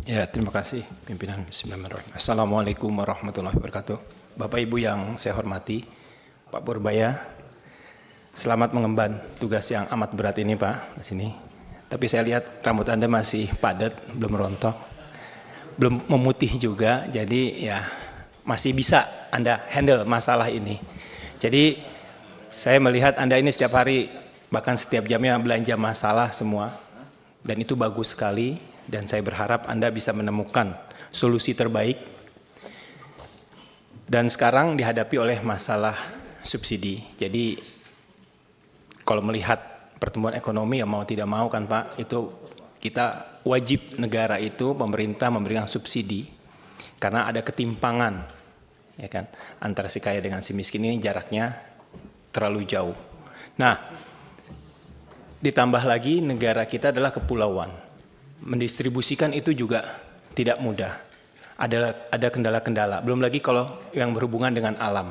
Ya, terima kasih pimpinan. Bismillahirrahmanirrahim. Assalamualaikum warahmatullahi wabarakatuh. Bapak Ibu yang saya hormati, Pak Purbaya, selamat mengemban tugas yang amat berat ini Pak, di sini. Tapi saya lihat rambut Anda masih padat, belum rontok, belum memutih juga, jadi ya masih bisa Anda handle masalah ini. Jadi saya melihat Anda ini setiap hari, bahkan setiap jamnya belanja masalah semua, dan itu bagus sekali. Dan saya berharap Anda bisa menemukan solusi terbaik. Dan sekarang dihadapi oleh masalah subsidi. Jadi kalau melihat pertumbuhan ekonomi ya mau tidak mau kan Pak, itu kita wajib negara itu, pemerintah memberikan subsidi. Karena ada ketimpangan ya kan, antara si kaya dengan si miskin ini jaraknya terlalu jauh. Nah, ditambah lagi negara kita adalah kepulauan. Mendistribusikan itu juga tidak mudah. Ada kendala-kendala. Belum lagi kalau yang berhubungan dengan alam.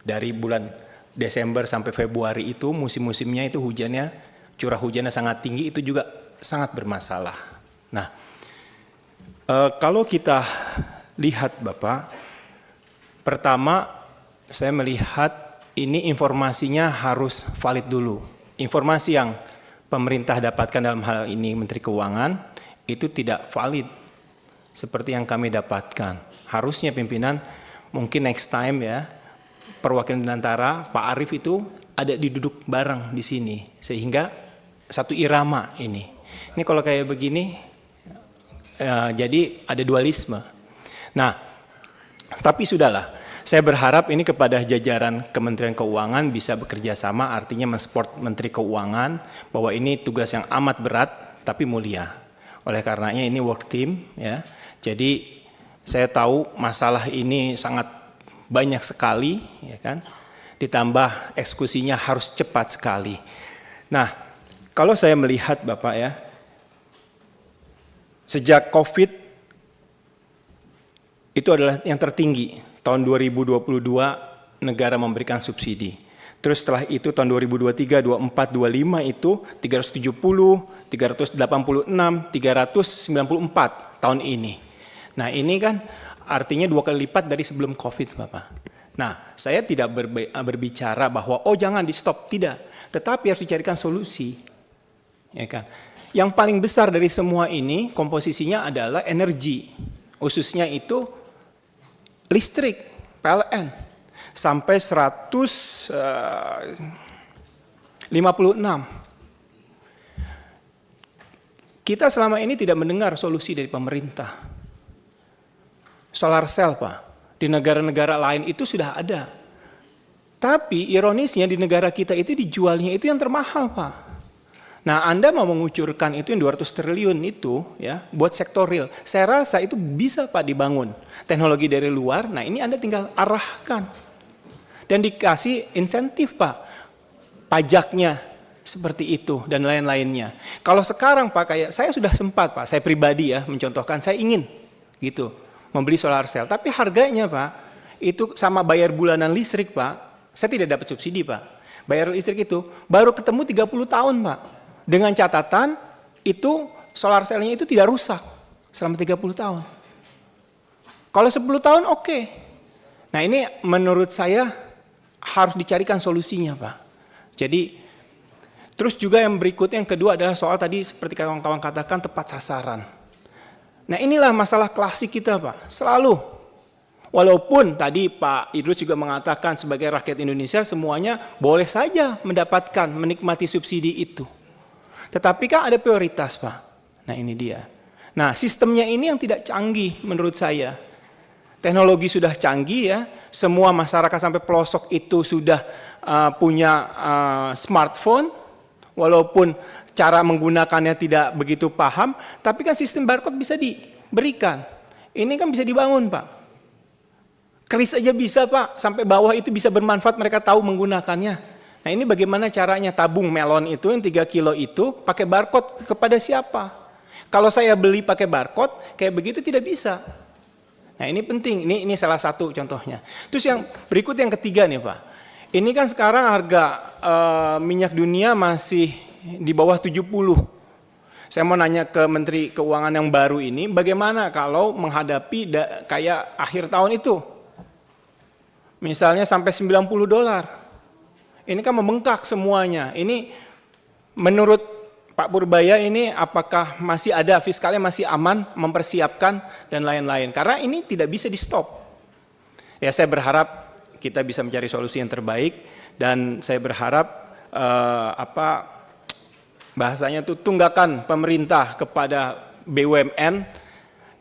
Dari bulan Desember sampai Februari itu musim-musimnya itu hujannya, curah hujannya sangat tinggi, itu juga sangat bermasalah. Nah, kalau kita lihat Bapak, pertama saya melihat ini informasinya harus valid dulu. Informasi yang pemerintah dapatkan dalam hal ini Menteri Keuangan itu tidak valid seperti yang kami dapatkan. Harusnya pimpinan mungkin next time ya, perwakilan antara Pak Arief itu ada duduk bareng di sini sehingga satu irama ini. Ini kalau kayak begini jadi ada dualisme. Nah, tapi sudahlah. Saya berharap ini kepada jajaran Kementerian Keuangan bisa bekerja sama, artinya mensupport Menteri Keuangan bahwa ini tugas yang amat berat tapi mulia. Oleh karenanya ini work team ya. Jadi saya tahu masalah ini sangat banyak sekali ya kan. Ditambah eksekusinya harus cepat sekali. Nah, kalau saya melihat Bapak ya, sejak Covid itu adalah yang tertinggi. Tahun 2022 negara memberikan subsidi. Terus setelah itu tahun 2023, 24, 25 itu 370, 386, 394 tahun ini. Nah ini kan artinya 2 kali lipat dari sebelum Covid Bapak. Nah saya tidak berbicara bahwa oh jangan di stop, tidak. Tetapi harus dicarikan solusi. Ya kan? Yang paling besar dari semua ini komposisinya adalah energi. Khususnya itu listrik, PLN, sampai 156. Kita selama ini tidak mendengar solusi dari pemerintah. Solar cell Pak, di negara-negara lain itu sudah ada. Tapi ironisnya di negara kita itu dijualnya itu yang termahal Pak. Nah Anda mau mengucurkan itu yang 200 triliun itu ya buat sektor real. Saya rasa itu bisa Pak dibangun. Teknologi dari luar, nah ini Anda tinggal arahkan. Dan dikasih insentif Pak. Pajaknya seperti itu dan lain-lainnya. Kalau sekarang Pak kayak saya sudah sempat Pak, saya pribadi ya mencontohkan saya ingin gitu membeli solar cell. Tapi harganya Pak itu sama bayar bulanan listrik Pak. Saya tidak dapat subsidi Pak. Bayar listrik itu baru ketemu 30 tahun Pak. Dengan catatan itu solar cell-nya itu tidak rusak selama 30 tahun. Kalau 10 tahun oke. Nah ini menurut saya harus dicarikan solusinya Pak. Jadi terus juga yang berikutnya yang kedua adalah soal tadi seperti kawan-kawan katakan tepat sasaran. Nah inilah masalah klasik kita Pak. Selalu. Walaupun tadi Pak Idrus juga mengatakan sebagai rakyat Indonesia semuanya boleh saja mendapatkan menikmati subsidi itu. Tetapi kan ada prioritas Pak. Nah ini dia. Nah sistemnya ini yang tidak canggih menurut saya. Teknologi sudah canggih ya. Semua masyarakat sampai pelosok itu sudah punya smartphone. Walaupun cara menggunakannya tidak begitu paham. Tapi kan sistem barcode bisa diberikan. Ini kan bisa dibangun Pak. Kris aja bisa Pak. Sampai bawah itu bisa bermanfaat mereka tahu menggunakannya. Nah ini bagaimana caranya tabung melon itu yang 3 kilo itu pakai barcode kepada siapa? Kalau saya beli pakai barcode kayak begitu tidak bisa. Nah ini penting, ini salah satu contohnya. Terus yang berikut yang ketiga nih Pak. Ini kan sekarang harga minyak dunia masih di bawah 70. Saya mau nanya ke Menteri Keuangan yang baru ini, bagaimana kalau menghadapi kayak akhir tahun itu? Misalnya sampai $90. Ini kan membengkak semuanya. Ini menurut Pak Purbaya ini apakah masih ada fiskalnya masih aman, mempersiapkan dan lain-lain. Karena ini tidak bisa di stop. Ya saya berharap kita bisa mencari solusi yang terbaik dan saya berharap bahasanya itu tunggakan pemerintah kepada BUMN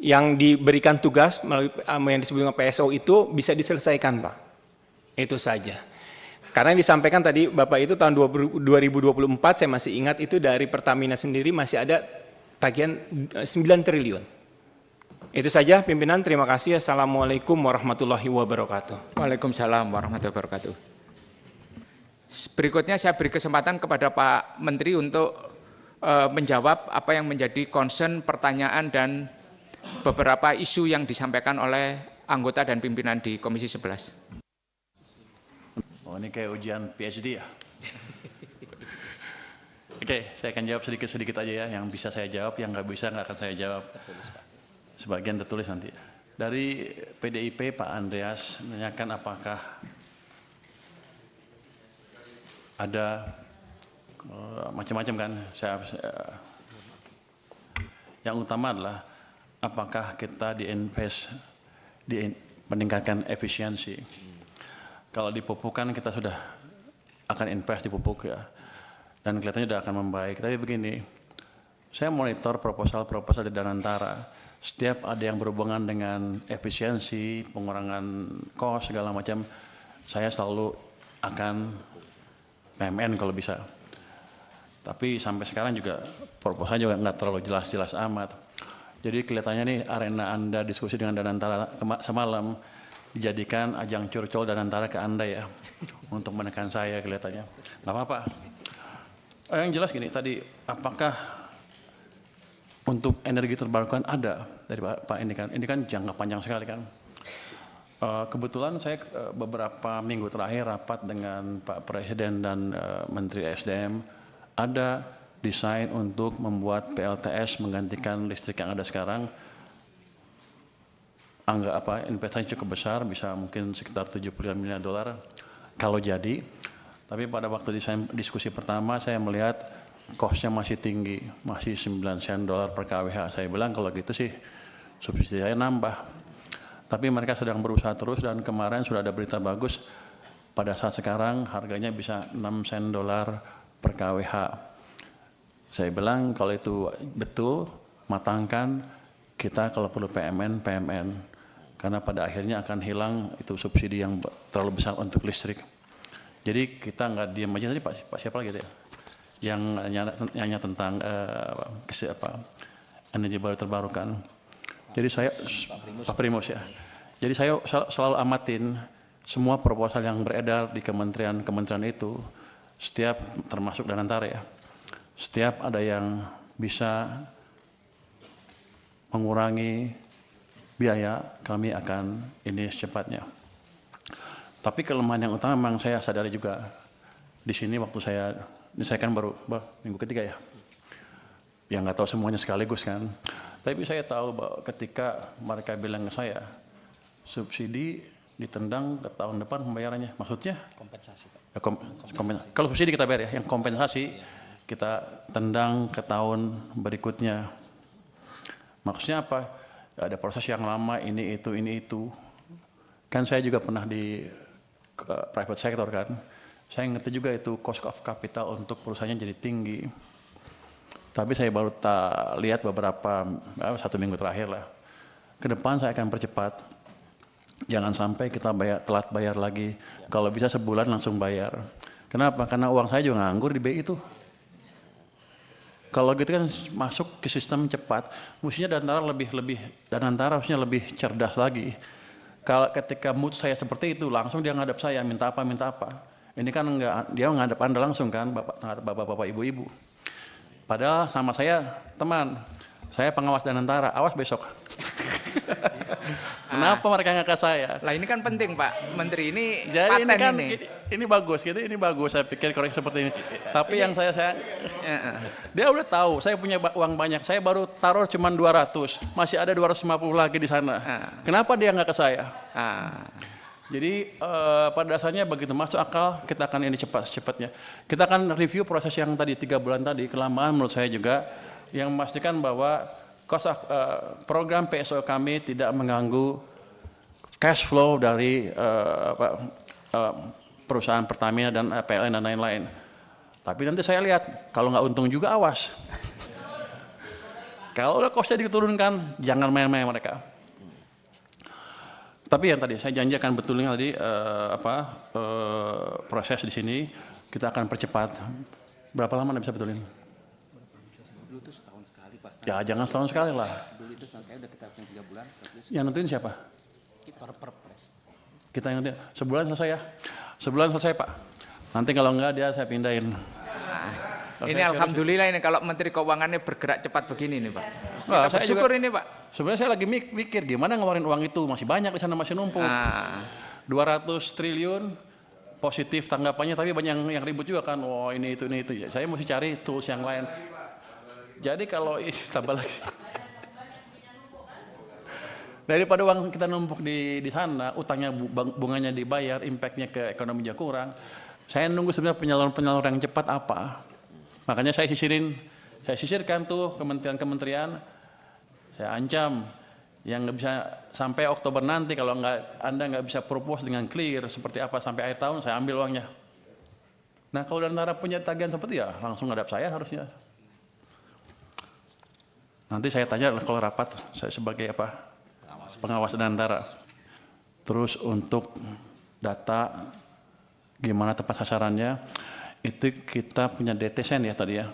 yang diberikan tugas melalui yang disebut dengan PSO itu bisa diselesaikan, Pak. Itu saja. Karena yang disampaikan tadi Bapak itu tahun 2024 saya masih ingat itu dari Pertamina sendiri masih ada tagihan 9 triliun. Itu saja pimpinan, terima kasih. Assalamualaikum warahmatullahi wabarakatuh. Waalaikumsalam warahmatullahi wabarakatuh. Berikutnya saya beri kesempatan kepada Pak Menteri untuk menjawab apa yang menjadi concern, pertanyaan dan beberapa isu yang disampaikan oleh anggota dan pimpinan di Komisi 11. Oh, ini kayak ujian PhD ya? Oke, saya akan jawab sedikit-sedikit aja ya. Yang bisa saya jawab, yang nggak bisa nggak akan saya jawab. Tertulis, Pak. Sebagian tertulis nanti. Dari PDIP, Pak Andreas menanyakan apakah ada macam-macam kan. Yang utama adalah apakah kita di-invest, meningkatkan efisiensi. Kalau di pupuk kan kita sudah akan invest di pupuk ya. Dan kelihatannya sudah akan membaik. Tapi begini, saya monitor proposal-proposal di Danantara. Setiap ada yang berhubungan dengan efisiensi, pengurangan cost, segala macam, saya selalu akan PMN kalau bisa. Tapi sampai sekarang juga proposal juga nggak terlalu jelas-jelas amat. Jadi kelihatannya nih arena Anda diskusi dengan Danantara semalam dijadikan ajang curcol Danantara ke Anda ya, untuk menekan saya kelihatannya. Nggak apa-apa. Yang jelas gini tadi, apakah untuk energi terbarukan ada dari Pak ini kan jangka panjang sekali kan. Kebetulan saya beberapa minggu terakhir rapat dengan Pak Presiden dan Menteri SDM, ada desain untuk membuat PLTS menggantikan listrik yang ada sekarang. Investasi cukup besar, bisa mungkin sekitar $75 miliar kalau jadi. Tapi pada waktu diskusi pertama saya melihat cost-nya masih tinggi, masih 9 sen dolar per kWh. Saya bilang kalau gitu sih subsidi saya nambah. Tapi mereka sedang berusaha terus dan kemarin sudah ada berita bagus. Pada saat sekarang harganya bisa 6 sen dolar per kWh. Saya bilang kalau itu betul, matangkan, kita kalau perlu PMN. Karena pada akhirnya akan hilang itu subsidi yang terlalu besar untuk listrik. Jadi kita nggak diam aja. Tadi Pak siapa lagi ya? Yang nanya tentang energi baru terbarukan. Jadi saya Pak Primus ya. Jadi saya selalu amatin semua proposal yang beredar di kementerian itu, setiap termasuk Danantara ya. Setiap ada yang bisa mengurangi biaya, kami akan ini secepatnya. Tapi kelemahan yang utama memang saya sadari juga di sini waktu ini saya kan baru minggu ketiga ya, yang nggak tahu semuanya sekaligus kan. Tapi saya tahu bahwa ketika mereka bilang ke saya, subsidi ditendang ke tahun depan pembayarannya, maksudnya? Kompensasi, Pak. Kompensasi. Kalau subsidi kita bayar ya, yang kompensasi kita tendang ke tahun berikutnya. Maksudnya apa? Ada proses yang lama, ini itu. Kan saya juga pernah di private sector kan. Saya ngerti juga itu cost of capital untuk perusahaannya jadi tinggi. Tapi saya baru lihat beberapa, 1 minggu terakhir lah. Ke depan saya akan percepat. Jangan sampai kita telat bayar lagi. Kalau bisa sebulan langsung bayar. Kenapa? Karena uang saya juga nganggur di BI itu. Kalau gitu kan masuk ke sistem cepat, mestinya Danantara harusnya lebih cerdas lagi. Kalau ketika mood saya seperti itu, langsung dia ngadap saya, minta apa. Ini kan enggak, dia ngadap Anda langsung kan, bapak-bapak, ibu-ibu. Padahal sama saya, teman, saya pengawas Danantara, awas besok. Kenapa mereka nggak ke saya? Lah ini kan penting Pak Menteri, ini Jadi paten ini bagus, gitu. Ini bagus. Saya pikir koreksi seperti ini. Tapi yang saya dia udah tahu. Saya punya uang banyak. Saya baru taruh cuma 200. Masih ada 250 lagi di sana. Kenapa dia nggak ke saya? Jadi pada dasarnya begitu masuk akal, kita akan ini cepatnya. Kita akan review proses yang tadi 3 bulan tadi, kelamaan menurut saya juga, yang memastikan bahwa program PSO kami tidak mengganggu cash flow dari perusahaan Pertamina dan PLN dan lain-lain. Tapi nanti saya lihat, kalau nggak untung juga awas. Kalau udah costnya diturunkan, jangan main-main mereka. Tapi yang tadi saya janji akan betulin tadi proses di sini kita akan percepat. Berapa lama Anda bisa betulin? Dulu itu setahun sekali Pak. Ya jangan setahun sekali lah. Dulu itu setahun sekali udah kita 3 bulan. Yang nentuin siapa? Kita perpres. Kita yang nentuin. Sebulan selesai ya? Sebulan selesai Pak. Nanti kalau enggak dia saya pindahin. Ini alhamdulillah ini kalau Menteri Keuangannya bergerak cepat begini nih Pak. Wah, Kita bersyukur ini Pak. Sebenarnya saya lagi mikir gimana ngeluarin uang itu, masih banyak di sana, masih numpuk. 200 triliun positif tanggapannya, tapi banyak yang ribut juga kan. Oh ini itu. Saya mesti cari tools yang lain. Jadi kalau tambah lagi. Daripada uang kita numpuk di sana, utangnya bunganya dibayar, impactnya ke ekonominya kurang. Saya nunggu sebenarnya penyaluran yang cepat apa. Makanya saya sisirkan tuh kementerian-kementerian. Saya ancam yang nggak bisa sampai Oktober nanti kalau Anda nggak bisa propose dengan clear seperti apa sampai akhir tahun, saya ambil uangnya. Nah kalau Danantara punya tagihan seperti ya langsung ngadap saya harusnya. Nanti saya tanya kalau rapat saya sebagai pengawas Danantara. Terus untuk data gimana tepat sasarannya itu kita punya DTSN ya tadi ya.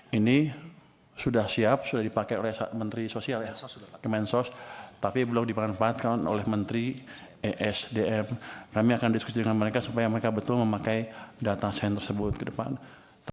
Ini sudah siap, sudah dipakai oleh Menteri Sosial ya, Kemensos, tapi belum dimanfaatkan oleh Menteri ESDM. Kami akan diskusi dengan mereka supaya mereka betul memakai data sen tersebut ke depan.